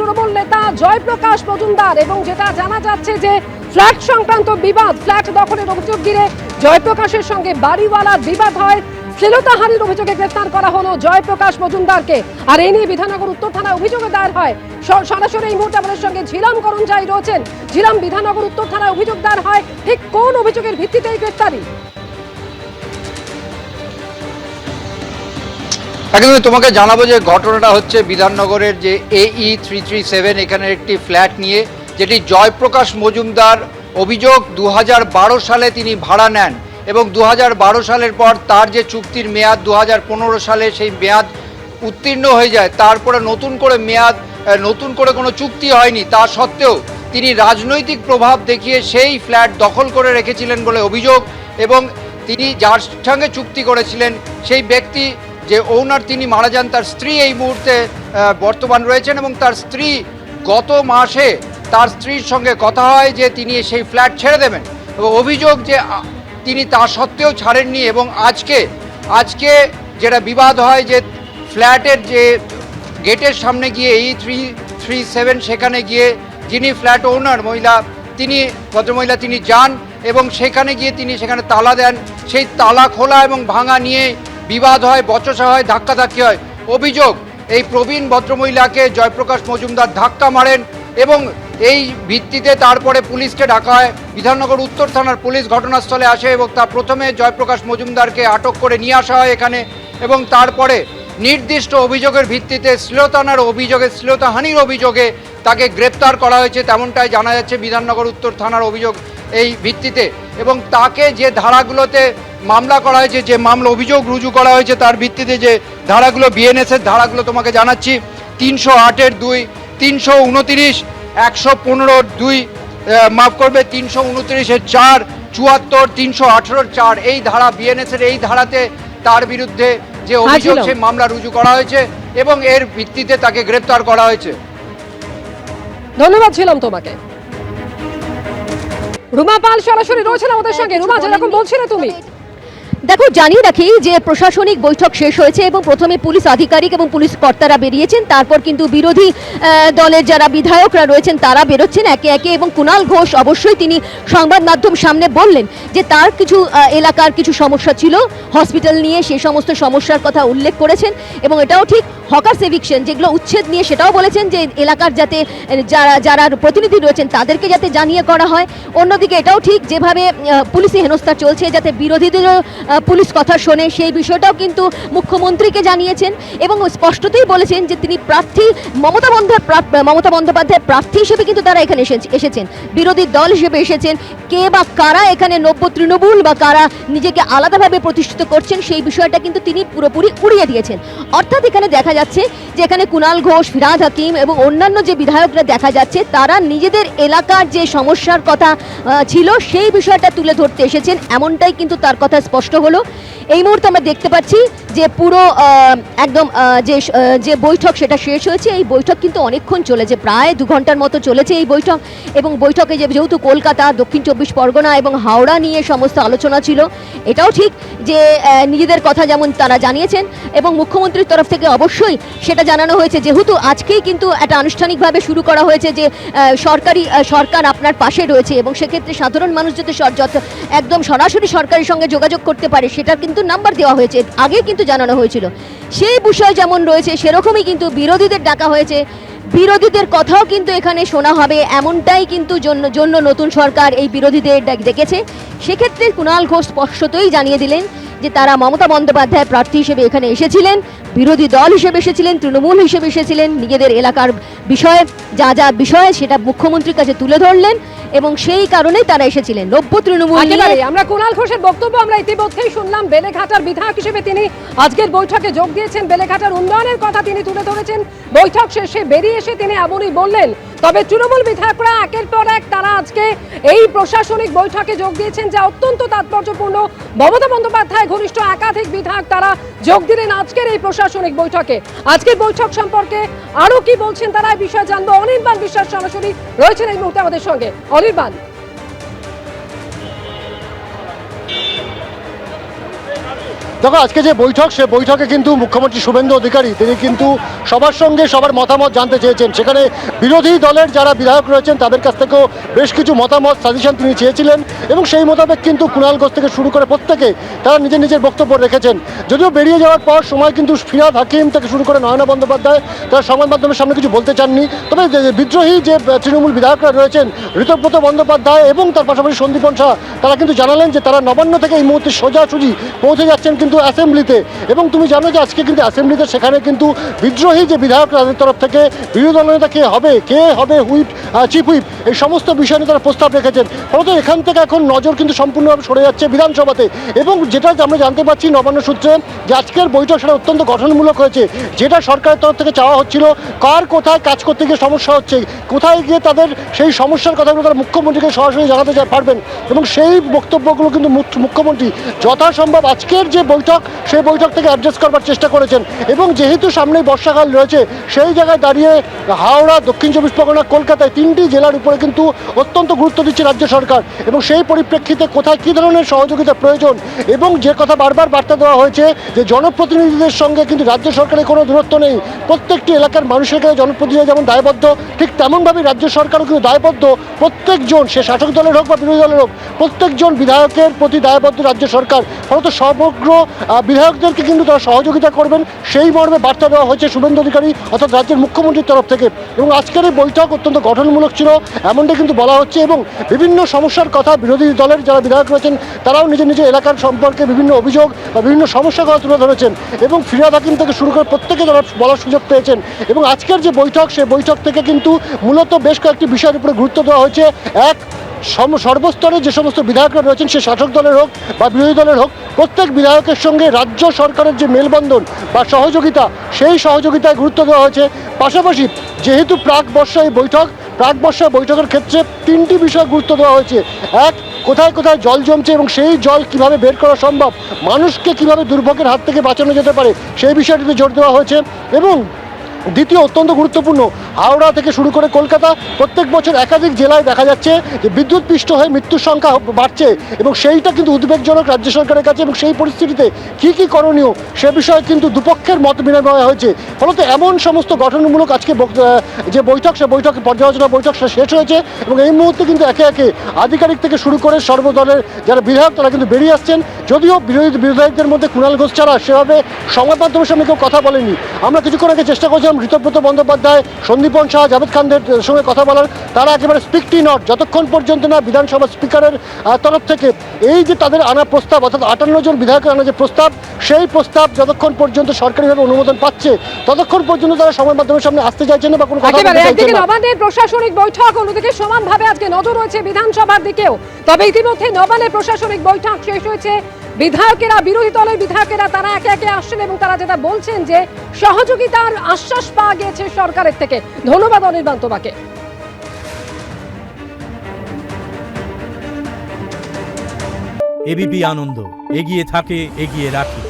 তৃণমূল নেতা জয়প্রকাশ মজুমদার এবং যেটা জানা যাচ্ছে যে ফ্ল্যাট সংক্রান্ত বিবাদ, ফ্ল্যাট দখলের অভিযোগ ঘিরে জয়প্রকাশের সঙ্গে বাড়িওয়ালার বিবাদ হয়। শ্লীলতাহানির অভিযোগে গ্রেফতার করা হলো জয়প্রকাশ মজুমদারকে। আর এই নিয়ে বিধাননগর উত্তর থানায় অভিযোগে দায়ের হয়। সরাসরি এই মুহূর্তে আমাদের সঙ্গে ঝিলাম করঞ্জাই রয়েছেন। ঝিলাম, বিধাননগর উত্তর থানায় অভিযোগ দায়ের হয়, ঠিক কোন অভিযোগের ভিত্তিতে এই গ্রেফতারি? একদমই তোমাকে জানাবো যে ঘটনাটা হচ্ছে বিধাননগরের যে AE 337 এখানের একটি ফ্ল্যাট নিয়ে, যেটি জয়প্রকাশ মজুমদার অভিযোগ 2012 সালে তিনি ভাড়া নেন এবং 2012 সালের পর তার যে চুক্তির মেয়াদ 2015 সালে সেই মেয়াদ উত্তীর্ণ হয়ে যায়। তারপরে নতুন করে কোনো চুক্তি হয়নি। তা সত্ত্বেও তিনি রাজনৈতিক প্রভাব দেখিয়ে সেই ফ্ল্যাট দখল করে রেখেছিলেন বলে অভিযোগ। এবং তিনি যার সঙ্গে চুক্তি করেছিলেন সেই ব্যক্তি যে ওনার, তিনি মারা যান। তার স্ত্রী এই মুহূর্তে বর্তমান রয়েছেন এবং তার স্ত্রী গত মাসে তার স্ত্রীর সঙ্গে কথা হয় যে তিনি সেই ফ্ল্যাট ছেড়ে দেবেন এবং অভিযোগ যে তিনি তা সত্ত্বেও ছাড়েননি। এবং আজকে যেটা বিবাদ হয় যে ফ্ল্যাটের যে গেটের সামনে গিয়ে AE 337 সেখানে গিয়ে যিনি ফ্ল্যাট ওনার ভদ্রমহিলা তিনি যান এবং সেখানে গিয়ে তিনি সেখানে তালা দেন। সেই তালা খোলা এবং ভাঙা নিয়ে বিবাদ হয়, বচসা হয়, ধাক্কাধাক্কি হয়। অভিযোগ এই প্রবীণ ভদ্রমহিলাকে জয়প্রকাশ মজুমদার ধাক্কা মারেন এবং এই ভিত্তিতে তারপরে পুলিশকে ডাকা হয়। বিধাননগর উত্তর থানার পুলিশ ঘটনাস্থলে আসে এবং তা প্রথমে জয়প্রকাশ মজুমদারকে আটক করে নিয়ে আসা হয় এখানে এবং তারপরে নির্দিষ্ট অভিযোগের ভিত্তিতে শ্লীলতাহানির অভিযোগে তাকে গ্রেপ্তার করা হয়েছে, তেমনটাই জানা যাচ্ছে বিধাননগর উত্তর থানার অভিযোগ এই ভিত্তিতে। এবং তাকে যে ধারাগুলোতে মামলা করা হয়েছে, যে অভিযোগ রুজু করা হয়েছে তার ভিত্তিতে যে ধারাগুলো, বিএনএসের ধারাগুলো তোমাকে জানাচ্ছি। 308-এর 2, 329, 115-র 2, 329-এর 4, 74, 318-র 4 এই ধারা বিএনএসের এই ধারাতে তার বিরুদ্ধে যে অভিযোগ সেই মামলা রুজু করা হয়েছে এবং এর ভিত্তিতে তাকে গ্রেপ্তার করা হয়েছে। ধন্যবাদ ছিলাম তোমাকে। রুমা পাল সরাসরি রয়েছেন আমাদের সঙ্গে। রুমা, যেরকম বলছিলে তুমি, দেখো, জানিয়ে রাখি যে প্রশাসনিক বৈঠক শেষ হয়েছে এবং প্রথমে পুলিশ আধিকারিক এবং পুলিশ কর্তারা বেরিয়েছেন, তারপর কিন্তু বিরোধী দলের যারা বিধায়করা রয়েছেন তারা বেরোচ্ছেন একে একে। এবং কুণাল ঘোষ অবশ্যই তিনি সংবাদ মাধ্যম সামনে বললেন যে তার কিছু এলাকার কিছু সমস্যা ছিল হসপিটাল নিয়ে, সেই সমস্ত সমস্যার কথা উল্লেখ করেছেন। এবং এটাও ঠিক, হকার্স এভিকশন যেগুলো উচ্ছেদ নিয়ে সেটাও বলেছেন যে এলাকার যাতে যারা প্রতিনিধি রয়েছেন তাদেরকে যাতে জানিয়ে করা হয়। অন্যদিকে এটাও ঠিক, যেভাবে পুলিশি হেনস্থা চলছে যাতে বিরোধীদেরও পুলিশ কথা শোনে, সেই বিষয়টাও কিন্তু মুখ্যমন্ত্রীকে জানিয়েছেন এবং স্পষ্টতই বলেছেন যে তিনি প্রার্থী মমতা বন্দ্যোপাধ্যায় প্রার্থী হিসেবে কিন্তু তারা এখানে এসেছেন, বিরোধী দল হিসেবে এসেছেন। কে বা কারা এখানে নব্য তৃণমূল বা কারা নিজেকে আলাদাভাবে প্রতিষ্ঠিত করছেন সেই বিষয়টা কিন্তু তিনি পুরোপুরি উড়িয়ে দিয়েছেন। অর্থাৎ এখানে দেখা যাচ্ছে যে এখানে কুণাল ঘোষ, ফিরহাদ হাকিম এবং অন্যান্য যে বিধায়করা দেখা যাচ্ছে তারা নিজেদের এলাকার যে সমস্যার কথা ছিল সেই বিষয়টা তুলে ধরতে এসেছেন, এমনটাই কিন্তু তার কথা স্পষ্ট হলো। এই মুহূর্তে আমরা দেখতে পাচ্ছি যে পুরো একদম যে বৈঠক সেটা শেষ হয়েছে। এই বৈঠক কিন্তু অনেকক্ষণ চলেছে, প্রায় 2 ঘন্টার মতো চলেছে এই বৈঠক। এবং বৈঠকে যেহেতু কলকাতা, দক্ষিণ 24 পরগনা এবং হাওড়া নিয়ে সমস্ত আলোচনা ছিল, এটাও ঠিক যে নিজেদের কথা যেমন তারা জানিয়েছেন এবং মুখ্যমন্ত্রীর তরফ থেকে অবশ্যই সেটা জানানো হয়েছে, যেহেতু আজকেই কিন্তু একটা আনুষ্ঠানিকভাবে শুরু করা হয়েছে যে সরকার আপনার পাশে রয়েছে এবং সেক্ষেত্রে সাধারণ মানুষ যাতে একদম সরাসরি সরকারের সঙ্গে যোগাযোগ করতে পারে সেটার কিন্তু নাম্বার দেওয়া হয়েছে, আগে কিন্তু জানানো হয়েছিল। সেই বিষয় যেমন রয়েছে সেরকমই কিন্তু বিরোধীদের ডাকা হয়েছে, বিরোধীদের কথাও কিন্তু এখানে শোনা হবে, এমনটাই কিন্তু জন্য নতুন সরকার এই বিরোধীদের ডেকেছে। সেক্ষেত্রে কুণাল ঘোষ স্পষ্টতই জানিয়ে দিলেন যে তারা মমতা বন্দ্যোপাধ্যায় প্রার্থী হিসেবে এখানে এসেছিলেন, বিরোধী দল হিসেবে এসেছিলেন, তৃণমূল হিসেবে এসেছিলেন, নিজেদের এলাকার বিষয়ে যা বিষয় সেটা মুখ্যমন্ত্রীর কাছে তুলে ধরলেন এবং সেই কারণেই তারা এসেছিলেন। নব্য তৃণমূল আমরা কুণাল ঘোষের বক্তব্য আমরা ইতিমধ্যেই শুনলাম। বেলেঘাটার বিধায়ক হিসেবে তিনি আজকের বৈঠকে যোগ দিয়েছেন, বেলেঘাটার উন্নয়নের কথা তিনি তুলে ধরেছেন। বৈঠক শেষে বেরিয়ে এসে তিনি এমনই বললেন। তবে তৃণমূল বিধায়করা একের পর এক তারা আজকে এই প্রশাসনিক বৈঠকে যোগ দিয়েছেন, যা অত্যন্ত তাৎপর্যপূর্ণ। মমতা বন্দ্যোপাধ্যায় ঘনিষ্ঠ একাধিক বিধায়ক তারা যোগ দিলেন আজকের এই প্রশাসনিক বৈঠকে। আজকের বৈঠক সম্পর্কে আরো কি বলছেন তারা, এই বিষয়ে জানবো। অনির্বাণ বিশ্বাস সরাসরি রয়েছেন এই মুহূর্তে আমাদের সঙ্গে। অনির্বাণ, দেখো আজকে যে বৈঠক, সে বৈঠকে কিন্তু মুখ্যমন্ত্রী শুভেন্দু অধিকারী তিনি কিন্তু সবার সঙ্গে সবার মতামত জানতে চেয়েছেন। সেখানে বিরোধী দলের যারা বিধায়ক রয়েছেন তাদের কাছ থেকেও বেশ কিছু মতামত সাজেশন তিনি চেয়েছিলেন এবং সেই মোতাবেক কিন্তু কুণাল ঘোষ থেকে শুরু করে প্রত্যেকে তারা নিজের নিজের বক্তব্য রেখেছেন। যদিও বেরিয়ে যাওয়ার পর সময় কিন্তু ফিরহাদ হাকিম থেকে শুরু করে নয়না বন্দ্যোপাধ্যায় তারা সংবাদ মাধ্যমের সামনে কিছু বলতে চাননি। তবে বিদ্রোহী যে তৃণমূল বিধায়করা রয়েছেন ঋতব্রত বন্দ্যোপাধ্যায় এবং তার পাশাপাশি সন্দীপন শাহ তারা কিন্তু জানালেন যে তারা নবান্ন থেকে এই মুহূর্তে সোজাসুজি পৌঁছে যাচ্ছেন কিন্তু অ্যাসেম্বলিতে। এবং তুমি জানো যে আজকে কিন্তু অ্যাসেম্বলিতে সেখানে কিন্তু বিদ্রোহী যে বিধায়ক তাদের তরফ থেকে বিরোধী দলনেতা কে হবে হুইপ চিফ হুইপ এই সমস্ত বিষয় নিয়ে তারা প্রস্তাব রেখেছেন। ফলত এখান থেকে এখন নজর কিন্তু সম্পূর্ণভাবে সরে যাচ্ছে বিধানসভাতে। এবং যেটা আমরা জানতে পারছি নবান্ন সূত্রে যে আজকের বৈঠক সেটা অত্যন্ত গঠনমূলক হয়েছে। যেটা সরকারের তরফ থেকে চাওয়া হচ্ছিল কার কোথায় কাজ করতে গিয়ে সমস্যা হচ্ছে, কোথায় গিয়ে তাদের সেই সমস্যার কথাগুলো তারা মুখ্যমন্ত্রীকে সরাসরি জানাতে পারবেন এবং সেই বক্তব্যগুলো কিন্তু মুখ্যমন্ত্রী যথাসম্ভব আজকের যে বৈঠক সেই বৈঠক থেকে অ্যাড্রেস করবার চেষ্টা করেছেন। এবং যেহেতু সামনেই বর্ষাকাল রয়েছে সেই জায়গায় দাঁড়িয়ে হাওড়া, দক্ষিণ চব্বিশ পরগনা, কলকাতায় তিনটি জেলার উপরে কিন্তু অত্যন্ত গুরুত্ব দিচ্ছে রাজ্য সরকার। এবং সেই পরিপ্রেক্ষিতে কোথায় কী ধরনের সহযোগিতা প্রয়োজন এবং যে কথা বারবার বার্তা দেওয়া হয়েছে যে জনপ্রতিনিধিদের সঙ্গে কিন্তু রাজ্য সরকারের কোনো দূরত্ব নেই, প্রত্যেকটি এলাকার মানুষের কাছে জনপ্রতিনিধি যেমন দায়বদ্ধ ঠিক তেমনভাবেই রাজ্য সরকারও কিন্তু দায়বদ্ধ। প্রত্যেকজন সে শাসক দলের হোক বা বিরোধী দলের হোক প্রত্যেকজন বিধায়কের প্রতি দায়বদ্ধ রাজ্য সরকার। ফলত সমগ্র বিধায়কদেরকে কিন্তু তারা সহযোগিতা করবেন সেই মর্মে বার্তা দেওয়া হয়েছে শুভেন্দু অধিকারী অর্থাৎ রাজ্যের মুখ্যমন্ত্রীর তরফ থেকে। এবং আজকের এই বৈঠক অত্যন্ত গঠনমূলক ছিল এমনটাই কিন্তু বলা হচ্ছে। এবং বিভিন্ন সমস্যার কথা বিরোধী দলের যারা বিধায়ক রয়েছেন তারাও নিজের নিজের এলাকার সম্পর্কে বিভিন্ন অভিযোগ বা বিভিন্ন সমস্যার কথা তুলে ধরেছেন এবং ফিরহাদ হাকিম থেকে শুরু করে প্রত্যেকে তারা বলার সুযোগ পেয়েছেন। এবং আজকের যে বৈঠক সেই বৈঠক থেকে কিন্তু মূলত বেশ কয়েকটি বিষয়ের উপরে গুরুত্ব দেওয়া হয়েছে। এক, সর্বস্তরে যে সমস্ত বিধায়করা রয়েছেন সে শাসক দলের হোক বা বিরোধী দলের হোক প্রত্যেক বিধায়কের সঙ্গে রাজ্য সরকারের যে মেলবন্ধন বা সহযোগিতা সেই সহযোগিতায় গুরুত্ব দেওয়া হয়েছে। পাশাপাশি যেহেতু প্রাক বর্ষায় বৈঠকের ক্ষেত্রে তিনটি বিষয় গুরুত্ব দেওয়া হয়েছে। এক, কোথায় কোথায় জল জমছে এবং সেই জল কিভাবে বের করা সম্ভব, মানুষকে কিভাবে দুর্ভোগের হাত থেকে বাঁচানো যেতে পারে সেই বিষয়টিতে জোর দেওয়া হয়েছে। এবং দ্বিতীয় অত্যন্ত গুরুত্বপূর্ণ, হাওড়া থেকে শুরু করে কলকাতা প্রত্যেক বছর একাধিক জেলায় দেখা যাচ্ছে যে বিদ্যুৎপৃষ্ট হয়ে মৃত্যুর সংখ্যা বাড়ছে এবং সেইটা কিন্তু উদ্বেগজনক রাজ্য সরকারের কাছে। এবং সেই পরিস্থিতিতে কী কী করণীয় সে বিষয়ে কিন্তু দুপক্ষের মত বিনিময় হয়েছে। ফলত এমন সমস্ত গঠনমূলক আজকে যে বৈঠক সে বৈঠকে পর্যালোচনা বৈঠক শেষ হয়েছে এবং এই মুহূর্তে কিন্তু একে একে আধিকারিক থেকে শুরু করে সর্বদলের যারা বিধায়ক তারা কিন্তু বেরিয়ে আসছেন। যদিও বিধায়কদের মধ্যে কুণাল ঘোষ ছাড়া সেভাবে সংবাদ মাধ্যমের সামনে কেউ কথা বলেনি। আমরা কিছুক্ষণ আগে চেষ্টা করছিলাম ঋতব্রত বন্দ্যোপাধ্যায়, সন্দীপন শাহ, জাভেদ খানদের সঙ্গে কথা বলার, তারা একেবারে স্পিকটি নট যতক্ষণ পর্যন্ত না বিধানসভা স্পিকারের তরফ থেকে এই যে তাদের আনা প্রস্তাব অর্থাৎ 58 জন বিধায়কের আনা যে প্রস্তাব সেই প্রস্তাব যতক্ষণ পর্যন্ত সরকারিভাবে অনুমোদন পাচ্ছে ততক্ষণ পর্যন্ত তারা সংবাদ মাধ্যমের সামনে আসতে চাইছেন না বা কোনো কথা বলতে চাইছেন না। একদিকে নবান্নের প্রশাসনিক বৈঠক, অন্যদিকে সমানভাবে আজকে নজর রয়েছে বিধানসভার দিকেও। তবে ইতিমধ্যে নবান্নের প্রশাসনিক বৈঠক শেষ হয়েছে। বিধায়কেরা, বিরোধী দলের বিধায়কেরা তারা একে একে আসছেন এবং তারা যেটা বলছেন যে সহযোগিতার আশ্বাস পাওয়া গিয়েছে সরকারের থেকে। ধন্যবাদ অনির্বাণ তোমাকে। এবিপি আনন্দ এগিয়ে থাকে, এগিয়ে রাখে।